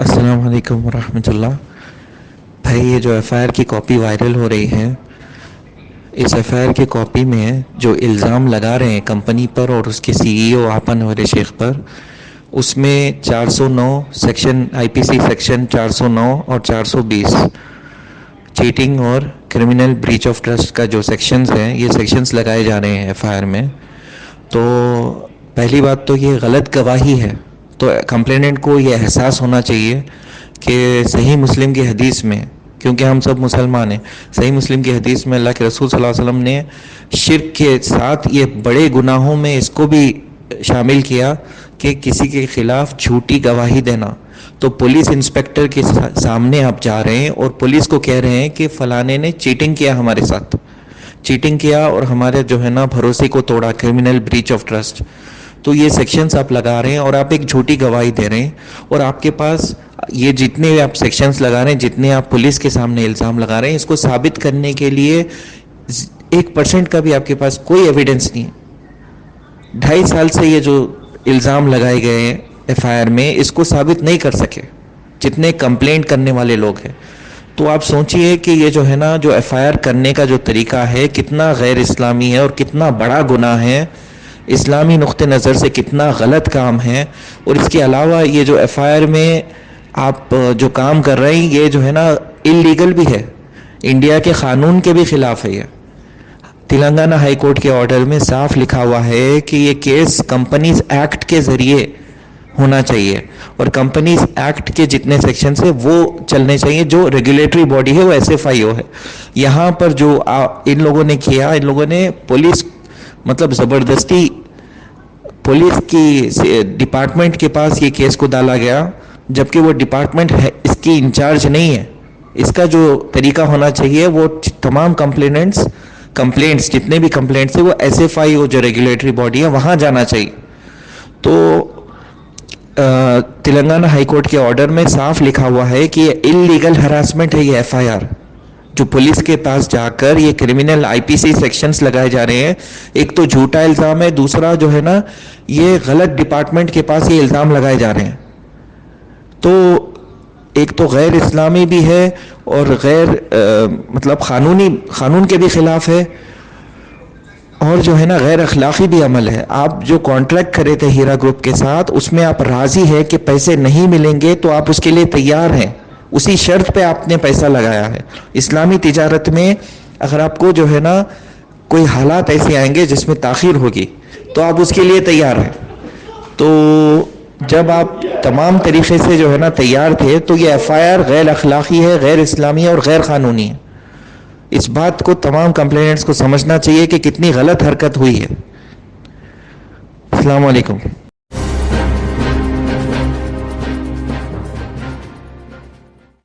السلام علیکم ورحمۃ اللہ۔ بھائی یہ جو ایف آئی آر کی کاپی وائرل ہو رہی ہے، اس ایف آئی آر کی کاپی میں جو الزام لگا رہے ہیں کمپنی پر اور اس کے سی ای او آپا نور شیخ پر، اس میں 409 section I P C section 409 اور 420 چیٹنگ اور کرمنل بریچ آف ٹرسٹ کا جو سیکشنز ہیں، یہ سیکشنز لگائے جا رہے ہیں ایف آئی آر میں۔ تو پہلی بات تو یہ غلط گواہی ہے، تو کمپلیننٹ کو یہ احساس ہونا چاہیے کہ صحیح مسلم کی حدیث میں، کیونکہ ہم سب مسلمان ہیں، صحیح مسلم کی حدیث میں اللہ کے رسول صلی اللہ علیہ وسلم نے شرک کے ساتھ یہ بڑے گناہوں میں اس کو بھی شامل کیا کہ کسی کے خلاف جھوٹی گواہی دینا۔ تو پولیس انسپیکٹر کے سامنے آپ جا رہے ہیں اور پولیس کو کہہ رہے ہیں کہ فلانے نے چیٹنگ کیا، ہمارے ساتھ چیٹنگ کیا اور ہمارے جو ہے نا بھروسے کو توڑا، کرمنل بریچ آف ٹرسٹ۔ تو یہ سیکشنز آپ لگا رہے ہیں اور آپ ایک جھوٹی گواہی دے رہے ہیں، اور آپ کے پاس یہ جتنے آپ سیکشنز لگا رہے ہیں، جتنے آپ پولیس کے سامنے الزام لگا رہے ہیں، اس کو ثابت کرنے کے لیے 1% کا بھی آپ کے پاس کوئی ایویڈنس نہیں ہے۔ 2.5 سال سے یہ جو الزام لگائے گئے ہیں ایف آئی آر میں، اس کو ثابت نہیں کر سکے جتنے کمپلینٹ کرنے والے لوگ ہیں۔ تو آپ سوچئے کہ یہ جو ہے نا، جو ایف آئی آر کرنے کا جو طریقہ ہے، کتنا غیر اسلامی ہے اور کتنا بڑا گناہ ہے، اسلامی نقطہ نظر سے کتنا غلط کام ہے۔ اور اس کے علاوہ یہ جو ایف آئی آر میں آپ جو کام کر رہے ہیں، یہ جو ہے نا اللیگل بھی ہے، انڈیا کے قانون کے بھی خلاف ہے۔ یہ تلنگانہ ہائی کورٹ کے آرڈر میں صاف لکھا ہوا ہے کہ یہ کیس کمپنیز ایکٹ کے ذریعے ہونا چاہیے، اور کمپنیز ایکٹ کے جتنے سیکشنز ہیں وہ چلنے چاہیے۔ جو ریگولیٹری باڈی ہے وہ ایس ایف آئی او ہے۔ یہاں پر جو ان لوگوں نے کیا، ان لوگوں نے پولیس مطلب زبردستی پولیس کی ڈپارٹمنٹ کے پاس یہ کیس کو ڈالا گیا، جبکہ وہ ڈپارٹمنٹ ہے اس کی انچارج نہیں ہے۔ اس کا جو طریقہ ہونا چاہیے، وہ تمام کمپلینٹس جتنے بھی کمپلینٹس ہیں، وہ ایس ایف آئی او جو ریگولیٹری باڈی ہے وہاں جانا چاہیے۔ تو تلنگانہ ہائی کورٹ کے آرڈر میں صاف لکھا ہوا ہے کہ یہ اللیگل ہراسمنٹ ہے، یہ ایف آئی آر جو پولیس کے پاس جا کر یہ کرمنل آئی پی سی سیکشنز لگائے جا رہے ہیں۔ ایک تو جھوٹا الزام ہے، دوسرا جو ہے نا یہ غلط ڈپارٹمنٹ کے پاس یہ الزام لگائے جا رہے ہیں۔ تو ایک تو غیر اسلامی بھی ہے اور غیر مطلب قانون کے بھی خلاف ہے، اور جو ہے نا غیر اخلاقی بھی عمل ہے۔ آپ جو کانٹریکٹ کرے تھے ہیرا گروپ کے ساتھ، اس میں آپ راضی ہیں کہ پیسے نہیں ملیں گے تو آپ اس کے لیے تیار ہیں، اسی شرط پہ آپ نے پیسہ لگایا ہے۔ اسلامی تجارت میں اگر آپ کو جو ہے نا کوئی حالات ایسے آئیں گے جس میں تاخیر ہوگی تو آپ اس کے لیے تیار ہیں۔ تو جب آپ تمام طریقے سے جو ہے نا تیار تھے، تو یہ ایف آئی آر غیر اخلاقی ہے، غیر اسلامی ہے اور غیر قانونی ہے۔ اس بات کو تمام کمپلیننٹس کو سمجھنا چاہیے کہ کتنی غلط حرکت ہوئی ہے۔ السلام علیکم۔